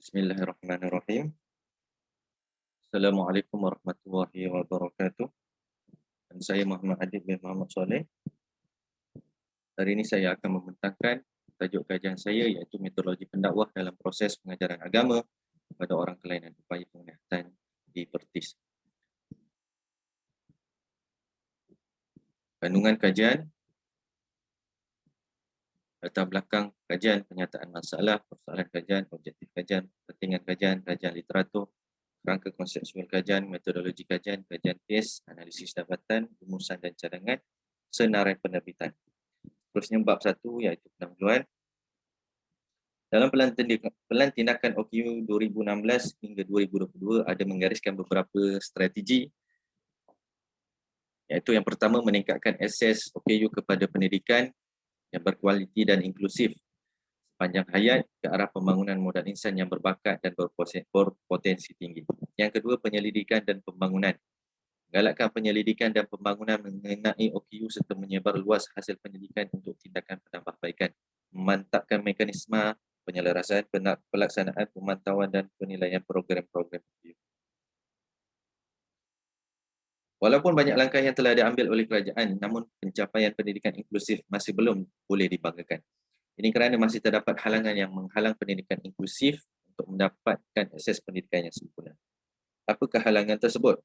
Bismillahirrahmanirrahim. Assalamualaikum warahmatullahi wabarakatuh. Dan saya Muhammad Adib bin Muhammad Soleh. Hari ini saya akan membentangkan tajuk kajian saya iaitu metodologi pendakwah dalam proses pengajaran agama kepada orang kelainan upaya penglihatan di Pertis. Kandungan kajian, latar belakang kajian, penyataan masalah, persoalan kajian, objektif kajian, kepentingan kajian, kajian literatur, rangka konseptual kajian, metodologi kajian, kajian kes, analisis dapatan, rumusan dan cadangan, senarai penerbitan. Terusnya bab 1 iaitu pendahuluan. Dalam pelan tindakan OKU 2016 hingga 2022 ada menggariskan beberapa strategi, iaitu yang pertama meningkatkan akses OKU kepada pendidikan yang berkualiti dan inklusif sepanjang hayat ke arah pembangunan modal insan yang berbakat dan berpotensi tinggi. Yang kedua, penyelidikan dan pembangunan. Menggalakkan penyelidikan dan pembangunan mengenai OKU serta menyebar luas hasil penyelidikan untuk tindakan penambahbaikan. Memantapkan mekanisme penyelarasan, pelaksanaan, pemantauan dan penilaian program-program OKU. Walaupun banyak langkah yang telah diambil oleh kerajaan, namun pencapaian pendidikan inklusif masih belum boleh dibanggakan. Ini kerana masih terdapat halangan yang menghalang pendidikan inklusif untuk mendapatkan akses pendidikan yang sempurna. Apakah halangan tersebut?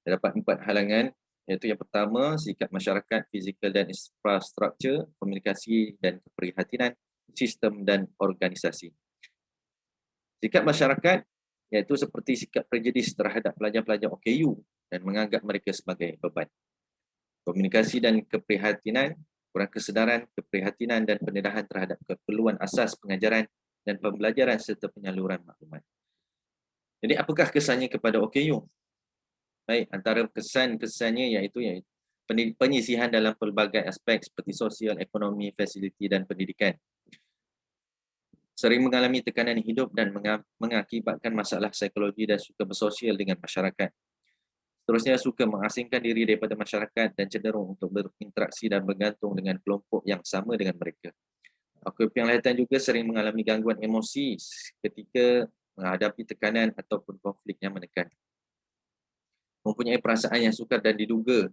Terdapat 4 halangan, iaitu yang pertama, sikap masyarakat, fizikal dan infrastruktur, komunikasi dan keprihatinan, sistem dan organisasi. Sikap masyarakat iaitu seperti sikap prejudis terhadap pelajar-pelajar OKU dan menganggap mereka sebagai beban. Komunikasi dan keprihatinan, kurang kesedaran, keprihatinan dan pendedahan terhadap keperluan asas pengajaran dan pembelajaran serta penyaluran maklumat. Jadi apakah kesannya kepada OKU? Baik, antara kesan-kesannya iaitu penyisihan dalam pelbagai aspek seperti sosial, ekonomi, fasiliti dan pendidikan. Sering mengalami tekanan hidup dan mengakibatkan masalah psikologi dan suka bersosial dengan masyarakat. Seterusnya, suka mengasingkan diri daripada masyarakat dan cenderung untuk berinteraksi dan bergantung dengan kelompok yang sama dengan mereka. OKU penglihatan juga sering mengalami gangguan emosi ketika menghadapi tekanan ataupun konflik yang menekan. Mempunyai perasaan yang sukar dan diduga,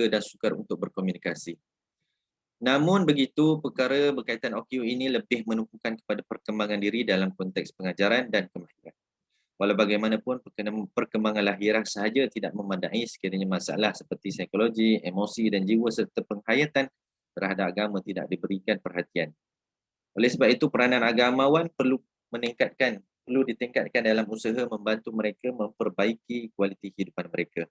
dan sukar untuk berkomunikasi. Namun begitu, perkara berkaitan OKU ini lebih menumpukan kepada perkembangan diri dalam konteks pengajaran dan kemahiran. Walau bagaimanapun, perkembangan lahiriah sahaja tidak memandai sekiranya masalah seperti psikologi, emosi dan jiwa serta penghayatan terhadap agama tidak diberikan perhatian. Oleh sebab itu, peranan agamawan perlu ditingkatkan dalam usaha membantu mereka memperbaiki kualiti kehidupan mereka.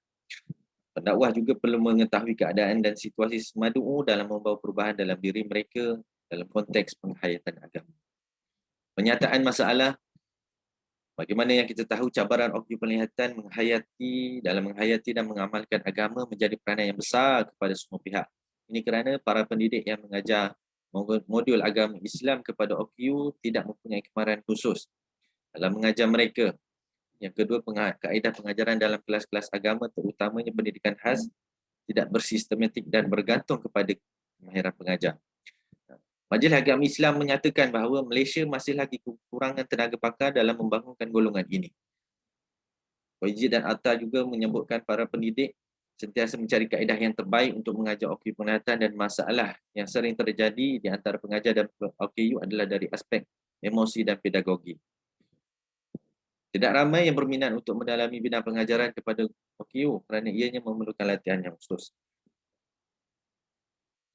Pendakwah juga perlu mengetahui keadaan dan situasi semadu dalam membawa perubahan dalam diri mereka dalam konteks penghayatan agama. Penyataan masalah, bagaimana yang kita tahu cabaran OKU penglihatan menghayati dan mengamalkan agama menjadi peranan yang besar kepada semua pihak. Ini kerana para pendidik yang mengajar modul agama Islam kepada OKU tidak mempunyai kemahiran khusus dalam mengajar mereka. Yang kedua, kaedah pengajaran dalam kelas-kelas agama terutamanya pendidikan khas tidak bersistematik dan bergantung kepada kemahiran pengajar. Majlis Agama Islam menyatakan bahawa Malaysia masih lagi kekurangan tenaga pakar dalam membangunkan golongan ini. OIG dan ATA juga menyebutkan para pendidik sentiasa mencari kaedah yang terbaik untuk mengajar OKU penglihatan dan masalah yang sering terjadi di antara pengajar dan OKU adalah dari aspek emosi dan pedagogi. Tidak ramai yang berminat untuk mendalami bidang pengajaran kepada OKU kerana ianya memerlukan latihan yang khusus.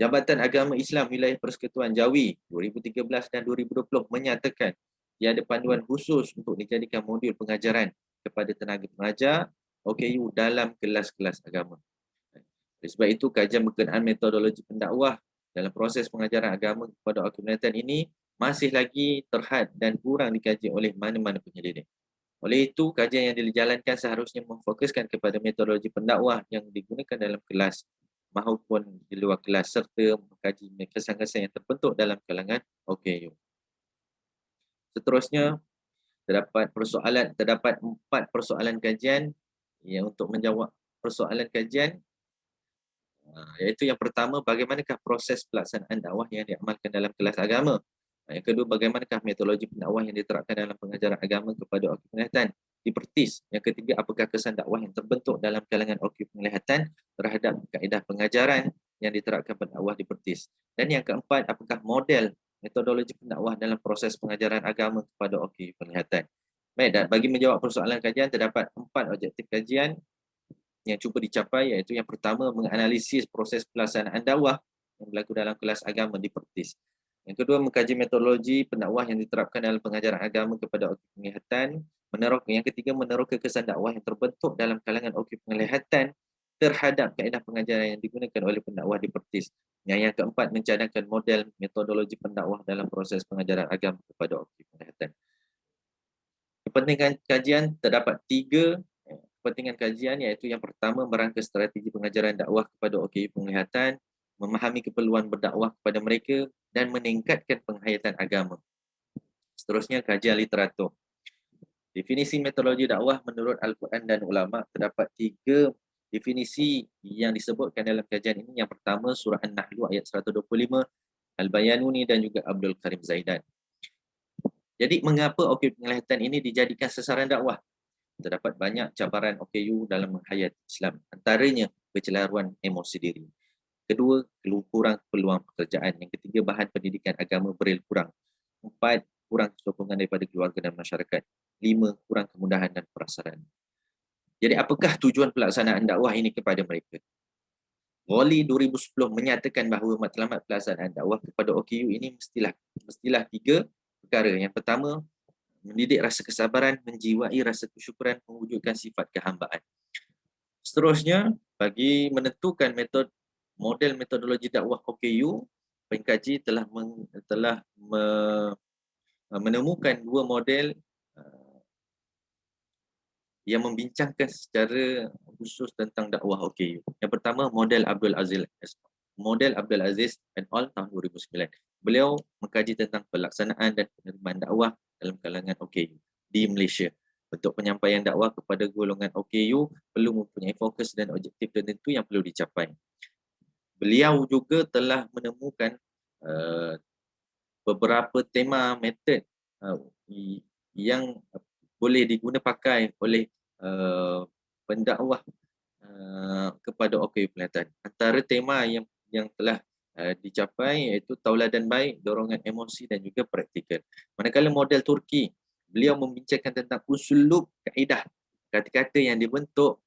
Jabatan Agama Islam Wilayah Persekutuan Jawi 2013 dan 2020 menyatakan tiada panduan khusus untuk dijadikan modul pengajaran kepada tenaga pengajar OKU dalam kelas-kelas agama. Oleh sebab itu, kajian berkenaan metodologi pendakwah dalam proses pengajaran agama kepada OKU penglihatan ini masih lagi terhad dan kurang dikaji oleh mana-mana penyelidik. Oleh itu, kajian yang dijalankan seharusnya memfokuskan kepada metodologi pendakwah yang digunakan dalam kelas maupun di luar kelas serta mengkaji kesan-kesan yang terbentuk dalam kalangan OKU. Seterusnya, terdapat 4 persoalan kajian yang untuk menjawab persoalan kajian, iaitu yang pertama, bagaimanakah proses pelaksanaan dakwah yang diamalkan dalam kelas agama? Yang kedua, bagaimanakah metodologi pendakwah yang diterapkan dalam pengajaran agama kepada okey penglihatan dipertis. Yang ketiga, apakah kesan dakwah yang terbentuk dalam kalangan okey penglihatan terhadap kaedah pengajaran yang diterapkan pendakwah dipertis. Dan yang keempat, apakah model metodologi pendakwah dalam proses pengajaran agama kepada okey penglihatan. Baik, dan bagi menjawab persoalan kajian, terdapat 4 objektif kajian yang cuba dicapai, iaitu yang pertama, menganalisis proses pelaksanaan dakwah yang berlaku dalam kelas agama dipertis. Yang kedua, mengkaji metodologi pendakwah yang diterapkan dalam pengajaran agama kepada okey penglihatan. Yang ketiga, meneroka kesan dakwah yang terbentuk dalam kalangan okey penglihatan terhadap kaedah pengajaran yang digunakan oleh pendakwah dipertis. Yang keempat, mencadangkan model metodologi pendakwah dalam proses pengajaran agama kepada okey penglihatan. Kepentingan kajian terdapat 3 kepentingan kajian, iaitu yang pertama, merangka strategi pengajaran dakwah kepada okey penglihatan, memahami keperluan berdakwah kepada mereka dan meningkatkan penghayatan agama. Seterusnya, kajian literatur. Definisi metodologi dakwah menurut Al-Quran dan ulama, terdapat 3 definisi yang disebutkan dalam kajian ini. Yang pertama, surah An-Nahl ayat 125, Al-Bayanuni dan juga Abdul Karim Zaidan. Jadi, mengapa okey penglihatan ini dijadikan sasaran dakwah? Terdapat banyak cabaran OKU dalam menghayati Islam. Antaranya, kecelaruan emosi diri. Kedua, kurang peluang pekerjaan. Yang ketiga, bahan pendidikan agama berilmu kurang. 4, kurang sokongan daripada keluarga dan masyarakat. 5, kurang kemudahan dan perasaran. Jadi, apakah tujuan pelaksanaan dakwah ini kepada mereka? Wali 2010 menyatakan bahawa matlamat pelaksanaan dakwah kepada OKU ini mestilah 3 perkara. Yang pertama, mendidik rasa kesabaran, menjiwai rasa kesyukuran, mewujudkan sifat kehambaan. Seterusnya, bagi menentukan model metodologi dakwah OKU, pengkaji telah menemukan 2 model yang membincangkan secara khusus tentang dakwah OKU. Yang pertama, model Abdul Aziz and all tahun 2009. Beliau mengkaji tentang pelaksanaan dan penerimaan dakwah dalam kalangan OKU di Malaysia. Bentuk penyampaian dakwah kepada golongan OKU perlu mempunyai fokus dan objektif tertentu yang perlu dicapai. Beliau juga telah menemukan beberapa tema metod yang boleh diguna pakai oleh pendakwah kepada okey penglihatan. Antara tema yang telah dicapai iaitu tauladan baik, dorongan emosi dan juga praktikal. Manakala model Turki, beliau membincangkan tentang usulub kaedah, kata-kata yang dibentuk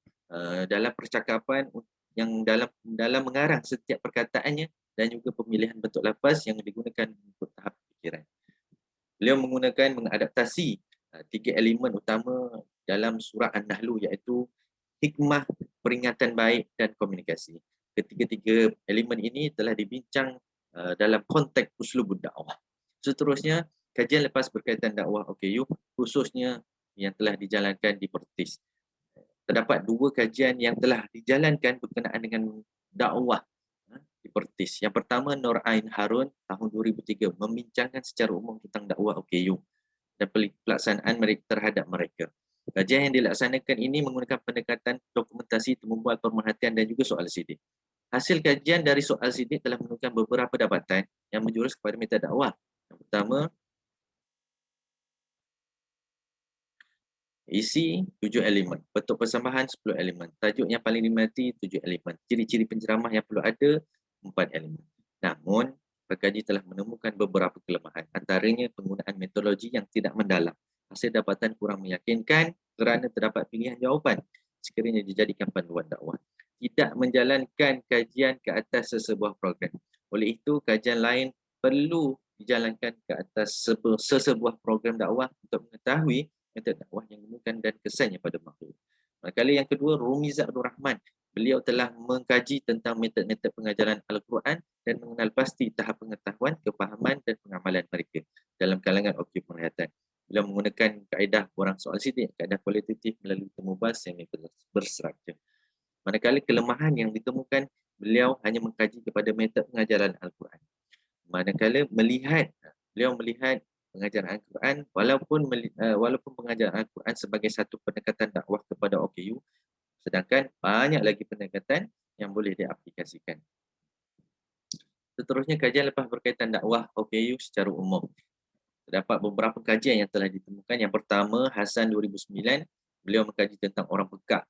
dalam percakapan yang dalam mengarang setiap perkataannya dan juga pemilihan bentuk lafaz yang digunakan untuk tahap fikiran. Beliau mengadaptasi 3 elemen utama dalam surah An-Nahl, iaitu hikmah, peringatan baik dan komunikasi. Ketiga-tiga elemen ini telah dibincang dalam konteks uslubud dakwah. Seterusnya, kajian lepas berkaitan dakwah OKU, khususnya yang telah dijalankan di Pertis. Terdapat 2 kajian yang telah dijalankan berkenaan dengan dakwah di Pertis. Yang pertama, Nur Ain Harun tahun 2003 membincangkan secara umum tentang dakwah OKU dan pelaksanaan mereka terhadap mereka. Kajian yang dilaksanakan ini menggunakan pendekatan dokumentasi, temumbual pemerhatian dan juga soal sidik. Hasil kajian dari soal sidik telah menunjukkan beberapa dapatan yang menjurus kepada metode dakwah. Yang pertama, isi 7 elemen, bentuk persembahan 10 elemen, tajuk yang paling diminati 7 elemen, ciri-ciri penceramah yang perlu ada 4 elemen. Namun, pekaji telah menemukan beberapa kelemahan, antaranya penggunaan metodologi yang tidak mendalam. Hasil dapatan kurang meyakinkan kerana terdapat pilihan jawapan sekiranya dijadikan panduan dakwah. Tidak menjalankan kajian ke atas sesebuah program. Oleh itu, kajian lain perlu dijalankan ke atas sesebuah program dakwah untuk mengetahui metode dakwah yang digunakan dan kesannya pada makhluk. Manakala yang kedua, Rumiz Abdul Rahman. Beliau telah mengkaji tentang metod-metod pengajaran Al-Quran dan mengenal pasti tahap pengetahuan, kefahaman dan pengamalan mereka dalam kalangan okey penglihatan. Beliau menggunakan kaedah orang soal sidik, kaedah kualitatif melalui temu bahas yang berstruktur. Manakala kelemahan yang ditemukan, beliau hanya mengkaji kepada metod pengajaran Al-Quran. Manakala beliau melihat pengajaran Al-Quran walaupun pengajaran Al-Quran sebagai satu pendekatan dakwah kepada OKU, sedangkan banyak lagi pendekatan yang boleh diaplikasikan. Seterusnya, kajian lepas berkaitan dakwah OKU secara umum. Terdapat beberapa kajian yang telah ditemukan. Yang pertama, Hasan 2009, beliau mengkaji tentang orang pekak.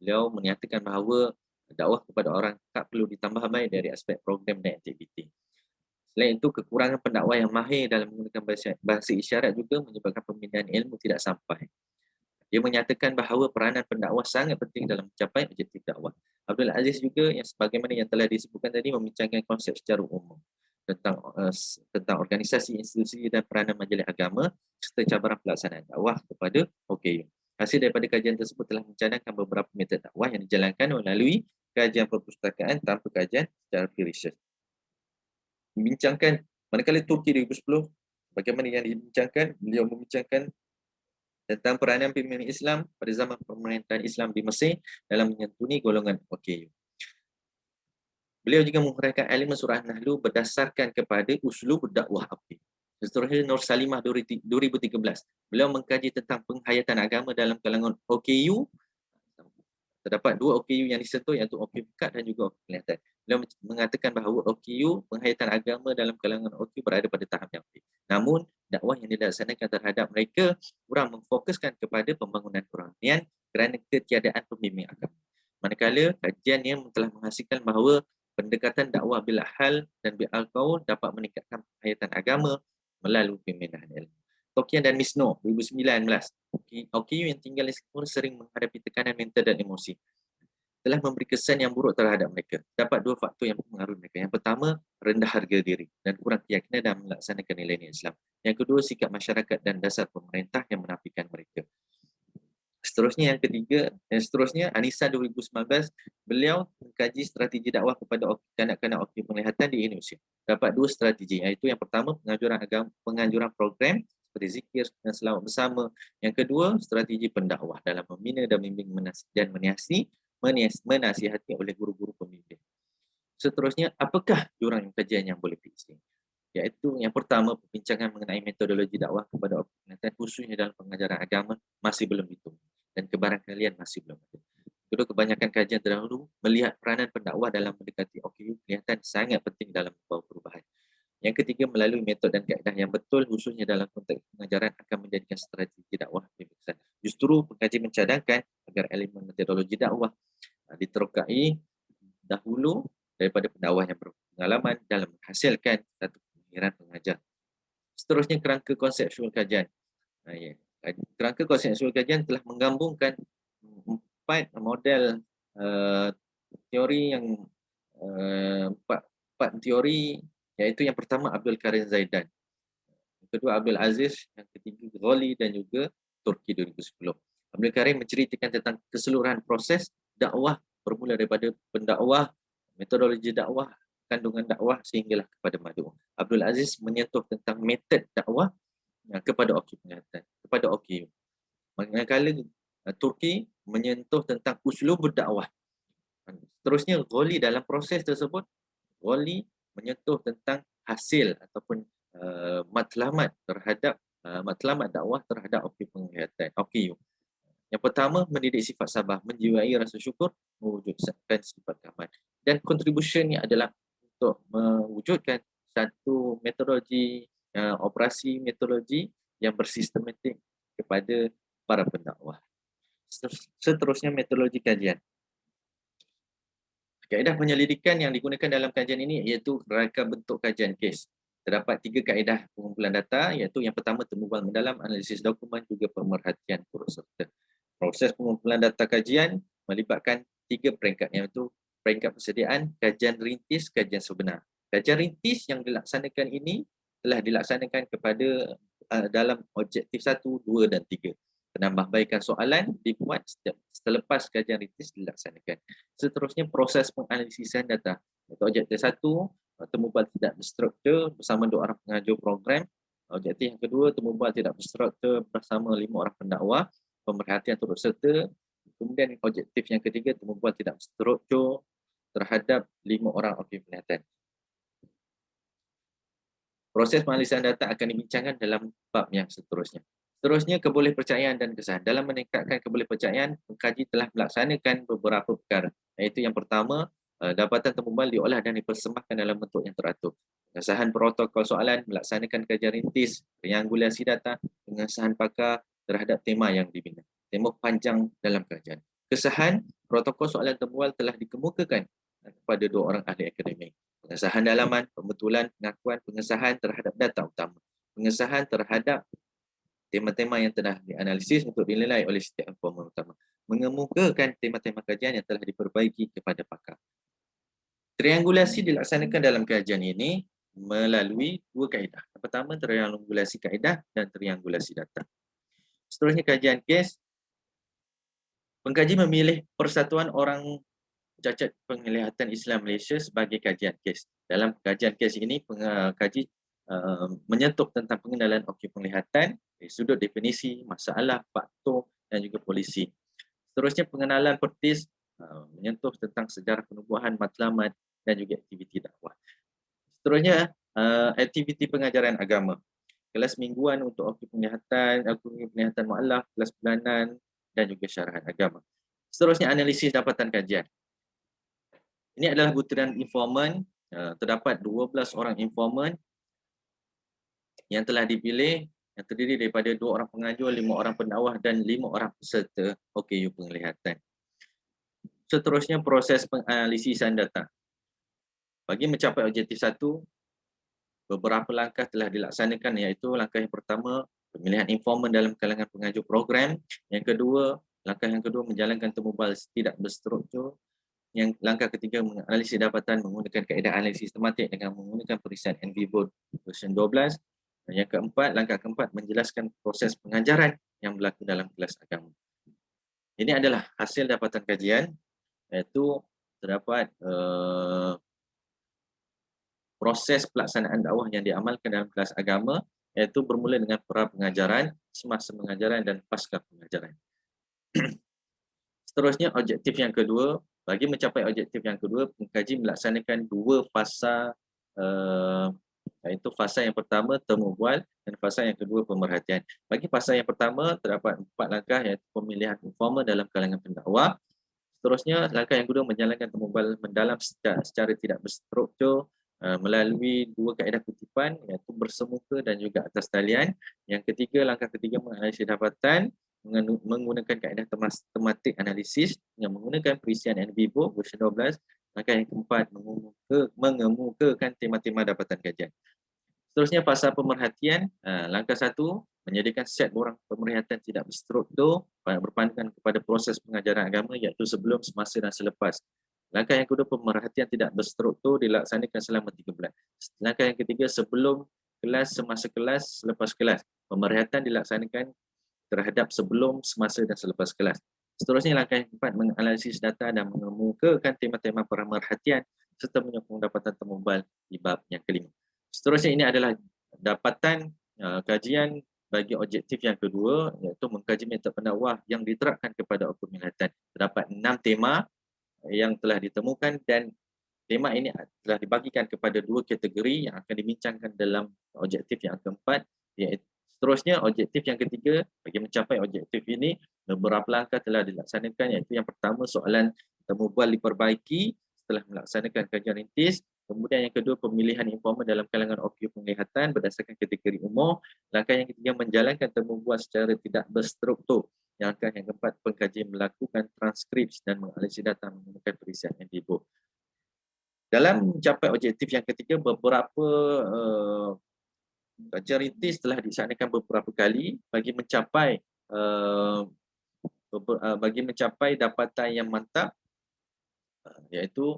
Beliau menyatakan bahawa dakwah kepada orang pekak perlu ditambah baik dari aspek program dan aktiviti. Selain itu, kekurangan pendakwah yang mahir dalam menggunakan bahasa isyarat juga menyebabkan pembinaan ilmu tidak sampai. Dia menyatakan bahawa peranan pendakwah sangat penting dalam mencapai objektif dakwah. Abdul Aziz juga yang sebagaimana yang telah disebutkan tadi membincangkan konsep secara umum tentang organisasi, institusi dan peranan majlis agama serta cabaran pelaksanaan dakwah kepada OKU. Hasil daripada kajian tersebut telah mencadangkan beberapa metod dakwah yang dijalankan melalui kajian perpustakaan tanpa kajian secara research. Membincangkan manakala Turki 2010, bagaimana yang dibincangkan, beliau membincangkan tentang peranan pimpinan Islam pada zaman pemerintahan Islam di Mesir dalam menyantuni golongan OKU. Beliau juga menguraikan elemen surah Nahlu berdasarkan kepada uslub dakwah OKU. Seterusnya Nur Salimah 2013. Beliau mengkaji tentang penghayatan agama dalam kalangan OKU. Terdapat dua OKU yang disentuh, iaitu OKU pekat dan juga OKU kelihatan. Beliau mengatakan bahawa OKU, penghayatan agama dalam kalangan OKU berada pada tahap yang baik. Namun, dakwah yang dilaksanakan terhadap mereka kurang memfokuskan kepada pembangunan kerohanian kerana ketiadaan pembimbing agama. Manakala, kajian yang telah menghasilkan bahawa pendekatan dakwah bil hal dan bil qaul dapat meningkatkan penghayatan agama melalui pembinaan ilmu. Tokian dan Misno 2019. OKU yang tinggal di Singapura sering menghadapi tekanan mental dan emosi. Telah memberi kesan yang buruk terhadap mereka. Dapat dua faktor yang mempengaruhi mereka. Yang pertama, rendah harga diri dan kurang keyakinan dalam melaksanakan nilai-nilai Islam. Yang kedua, sikap masyarakat dan dasar pemerintah yang menafikan mereka. Seterusnya yang ketiga, dan seterusnya Anissa 2019, beliau mengkaji strategi dakwah kepada kanak-kanak OKU penglihatan di Indonesia. Dapat dua strategi, iaitu yang pertama penganjuran program seperti zikir dan selawat bersama. Yang kedua, strategi pendakwah dalam membina dan membimbing dan menasihati oleh guru-guru pembimbing. Seterusnya, apakah jurang kajian yang boleh diisi? Iaitu yang pertama, perbincangan mengenai metodologi dakwah kepada OKU penglihatan khususnya dalam pengajaran agama masih belum ditemui dan kebarangkalian masih belum ada. Kedua, kebanyakan kajian terdahulu melihat peranan pendakwah dalam mendekati OKU penglihatan sangat penting dalam membawa perubahan. Yang ketiga, melalui metod dan kaedah yang betul khususnya dalam konteks pengajaran akan menjadikan strategi dakwah lebih besar. Justru pengkaji mencadangkan agar elemen metodologi dakwah diterokai dahulu daripada pendakwah yang berpengalaman dalam menghasilkan satu pemikiran pengajar. Seterusnya, kerangka konsepsual kajian. Kerangka konsepsual kajian telah menggabungkan 4 model teori yang empat teori, iaitu yang pertama Abdul Karim Zaidan, yang kedua Abdul Aziz, yang ketiga Ghali dan juga Turki 2010. Abdul Karim menceritakan tentang keseluruhan proses dakwah bermula daripada pendakwah, metodologi dakwah, kandungan dakwah sehinggalah kepada madu. Abdul Aziz menyentuh tentang metod dakwah kepada OKU penglihatan, kepada OKU. Manakala Turki menyentuh tentang uslub dakwah. Seterusnya Ghali dalam proses tersebut, Ghali menyentuh tentang hasil ataupun matlamat terhadap matlamat dakwah terhadap OKU penglihatan, OKU. Yang pertama, mendidik sifat sabar, menjiwai rasa syukur, mewujudkan sifat aman. Dan kontribusinya adalah untuk mewujudkan satu metodologi operasi metodologi yang bersistematik kepada para pendakwah. Seterusnya, metodologi kajian. Kaedah penyelidikan yang digunakan dalam kajian ini iaitu rangka bentuk kajian kes. Terdapat 3 kaedah pengumpulan data, iaitu yang pertama temubual mendalam, analisis dokumen, juga pemerhatian turut serta. Proses pengumpulan data kajian melibatkan 3 peringkat, iaitu peringkat persediaan, kajian rintis, kajian sebenar. Kajian rintis yang dilaksanakan ini telah dilaksanakan kepada dalam objektif 1, 2 dan 3. Penambahbaikan soalan dibuat selepas kajian rintis dilaksanakan. Seterusnya, proses penganalisisan data. Objektif 1, temubual tidak berstruktur bersama 2 orang pengajar program. Objektif yang kedua, temubual tidak berstruktur bersama 5 orang pendakwah, pemerhatian turut serta. Kemudian objektif yang ketiga, temubual tidak berstruktur terhadap 5 orang OKU penglihatan. Proses penganalisan data akan dibincangkan dalam bab yang seterusnya. Seterusnya, kebolehpercayaan dan kesan. Dalam meningkatkan kebolehpercayaan, pengkaji telah melaksanakan beberapa perkara, iaitu yang pertama, dapatan temubual diolah dan dipersembahkan dalam bentuk yang teratur. pengesahan protokol soalan, melaksanakan kajian rintis, triangulasi data, pengesahan pakar terhadap tema yang dibina. Tema panjang dalam kajian. Kesahan protokol soalan terbual telah dikemukakan kepada 2 orang ahli akademik. Pengesahan dalaman, pembetulan, pengakuan, pengesahan terhadap data utama. Pengesahan terhadap tema-tema yang telah dianalisis untuk dinilai oleh setiap informan utama. Mengemukakan tema-tema kajian yang telah diperbaiki kepada pakar. Triangulasi dilaksanakan dalam kajian ini melalui 2 kaedah. Yang pertama, triangulasi kaedah dan triangulasi data. Seterusnya, kajian kes. Pengkaji memilih Persatuan Orang Cacat Penglihatan Islam Malaysia sebagai kajian kes. Dalam kajian kes ini, pengkaji menyentuh tentang pengenalan okey penglihatan dari sudut definisi, masalah, faktor dan juga polisi. Seterusnya, pengenalan pertis menyentuh tentang sejarah penubuhan matlamat dan juga aktiviti dakwah. Seterusnya, aktiviti pengajaran agama. Kelas mingguan untuk okey penglihatan mu'alaf, kelas bulanan dan juga syarahan agama. Seterusnya, analisis dapatan kajian. Ini adalah butiran informan. Terdapat 12 orang informan yang telah dipilih, yang terdiri daripada 2 orang pengajar, 5 orang pendakwah dan 5 orang peserta OKU penglihatan. Seterusnya, proses penganalisisan data. Bagi mencapai objektif 1, beberapa langkah telah dilaksanakan, iaitu langkah yang pertama, pemilihan informan dalam kalangan pengajar program. Langkah yang kedua menjalankan temubal tidak berstruktur. Langkah ketiga, menganalisis dapatan menggunakan kaedah analisis sistematik dengan menggunakan perisian NVivo version 12. Dan yang keempat, langkah keempat, menjelaskan proses pengajaran yang berlaku dalam kelas agama. Ini adalah hasil dapatan kajian, iaitu terdapat proses pelaksanaan dakwah yang diamalkan dalam kelas agama, iaitu bermula dengan pra pengajaran, semasa pengajaran dan pasca pengajaran. Seterusnya, objektif yang kedua. Bagi mencapai objektif yang kedua, pengkaji melaksanakan 2 fasa, iaitu fasa yang pertama temubual dan fasa yang kedua pemerhatian. Bagi fasa yang pertama, terdapat 4 langkah, iaitu pemilihan informan dalam kalangan pendakwah. Seterusnya, langkah yang kedua menjalankan temubual mendalam secara tidak berstruktur melalui 2 kaedah kutipan, iaitu bersemuka dan juga atas talian. Yang ketiga, langkah ketiga menganalisis dapatan menggunakan kaedah tematik analisis yang menggunakan perisian NVivo version 12. Langkah yang keempat, mengemukakan tema-tema dapatan kajian. Seterusnya, fasa pemerhatian. Langkah 1, menyediakan set borang pemerhatian tidak berstruktur berpandangan kepada proses pengajaran agama, iaitu sebelum, semasa dan selepas. Langkah yang kedua, pemerhatian tidak berstruktur dilaksanakan selama 3 bulan. Langkah yang ketiga, sebelum kelas, semasa kelas, selepas kelas. Pemerhatian dilaksanakan terhadap sebelum, semasa dan selepas kelas. Seterusnya, langkah yang keempat, menganalisis data dan mengemukakan tema-tema pemerhatian serta menyokong dapatan temubal di bab yang kelima. Seterusnya, ini adalah dapatan kajian bagi objektif yang kedua, iaitu mengkaji metod pendakwah yang diterapkan kepada okey penglihatan. Terdapat 6 tema yang telah ditemukan dan tema ini telah dibagikan kepada 2 kategori yang akan dibincangkan dalam objektif yang keempat, iaitu seterusnya objektif yang ketiga. Bagi mencapai objektif ini, beberapa langkah telah dilaksanakan, iaitu yang pertama, soalan temubal diperbaiki setelah melaksanakan kajian rintis. Kemudian yang kedua, pemilihan informan dalam kalangan OKU penglihatan berdasarkan kategori umur. Langkah yang ketiga, menjalankan temubal secara tidak berstruktur. Langkah yang keempat, pengkaji melakukan transkripsi dan menganalisis data menggunakan perisian NVivo. Dalam mencapai objektif yang ketiga, beberapa kajian rintis telah dilaksanakan beberapa kali bagi mencapai dapatan yang mantap, iaitu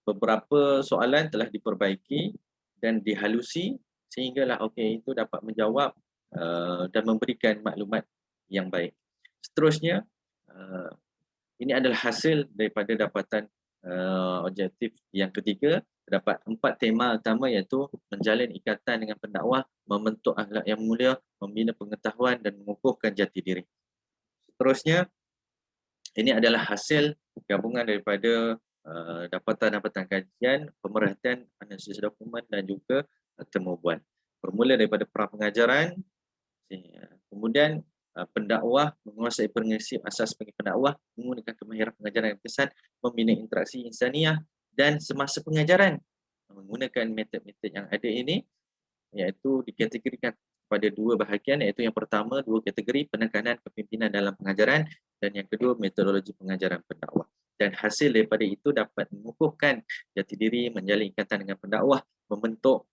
beberapa soalan telah diperbaiki dan dihalusi sehinggalah okey itu dapat menjawab dan memberikan maklumat yang baik. Seterusnya, ini adalah hasil daripada dapatan objektif yang ketiga. Terdapat 4 tema utama, iaitu menjalin ikatan dengan pendakwah, membentuk akhlak yang mulia, membina pengetahuan dan mengukuhkan jati diri. Seterusnya, ini adalah hasil gabungan daripada dapatan-dapatan kajian, pemerhatian, analisis dokumen dan juga temubual. Bermula daripada pra pengajaran, kemudian pendakwah menguasai prinsip asas bagi pendakwah, menggunakan kemahiran pengajaran yang kesan, membina interaksi insaniah, dan semasa pengajaran menggunakan metod-metod yang ada ini, iaitu dikategorikan pada dua bahagian, iaitu yang pertama dua kategori penekanan kepimpinan dalam pengajaran dan yang kedua metodologi pengajaran pendakwah. Dan hasil daripada itu dapat mengukuhkan jati diri, menjalin ikatan dengan pendakwah, membentuk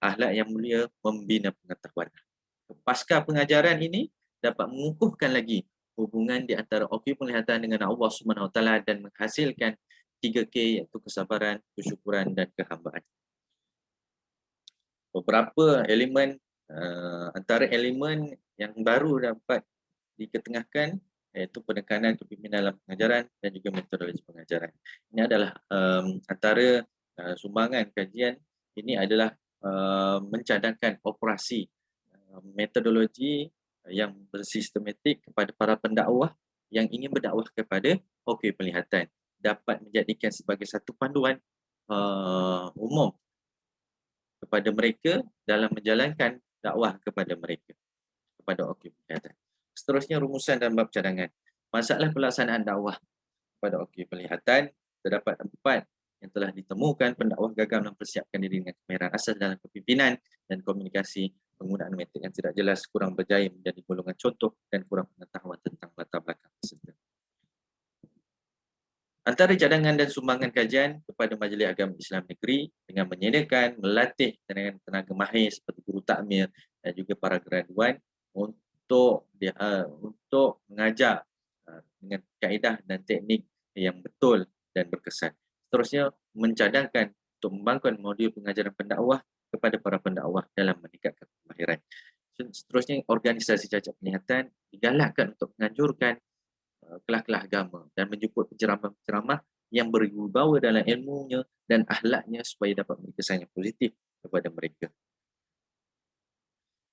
akhlak yang mulia, membina pengetahuan. Pasca pengajaran ini dapat mengukuhkan lagi hubungan di antara OQ penglihatan dengan Allah Subhanahu Wa Taala dan menghasilkan 3K, iaitu kesabaran, kesyukuran dan kehambaan. Beberapa elemen, antara elemen yang baru dapat diketengahkan iaitu penekanan kepimpinan dalam pengajaran dan juga metodologi pengajaran. Ini adalah antara sumbangan kajian ini adalah mencadangkan operasi metodologi yang bersistematik kepada para pendakwah yang ingin berdakwah kepada OQ penglihatan, dapat menjadikan sebagai satu panduan umum kepada mereka dalam menjalankan dakwah kepada mereka, kepada OQ penglihatan. Seterusnya, rumusan dan bab cadangan. Masalah pelaksanaan dakwah kepada OQ penglihatan, terdapat 4 yang telah ditemukan pendakwah gagal mempersiapkan diri dengan kemahiran asas dalam kepimpinan dan komunikasi, penggunaan metod yang tidak jelas, kurang berjaya menjadi golongan contoh dan kurang pengetahuan tentang latar belakang peserta. Antara cadangan dan sumbangan kajian kepada Majlis Agama Islam Negeri dengan menyediakan, melatih tenaga mahir seperti guru takmir dan juga para graduan untuk mengajar dengan kaedah dan teknik yang betul dan berkesan. Seterusnya, mencadangkan untuk membangun modul pengajaran pendakwah kepada para pendakwah dalam meningkatkan kemahiran. Seterusnya, organisasi cacat penglihatan digalakkan untuk menganjurkan kelas-kelas agama dan menjemput penceramah-penceramah yang berwibawa dalam ilmunya dan akhlaknya supaya dapat memberi kesan yang positif kepada mereka.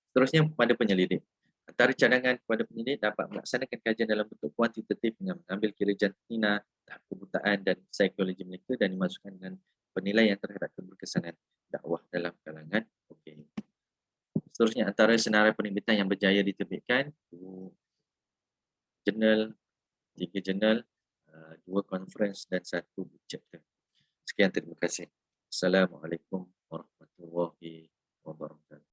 Seterusnya, pada penyelidik. Antara cadangan kepada penyelidik dapat melaksanakan kajian dalam bentuk kuantitatif dengan mengambil kira jantina, tahap kebutaan dan psikologi mereka dan dimasukkan dengan penilaian terhadap keberkesanan dakwah dalam kalangan OKU. Seterusnya, antara senarai penerbitan yang berjaya diterbitkan, 2 jurnal, 3 jurnal, 2 conference dan 1 book chapter. Sekian, terima kasih. Assalamualaikum warahmatullahi wabarakatuh.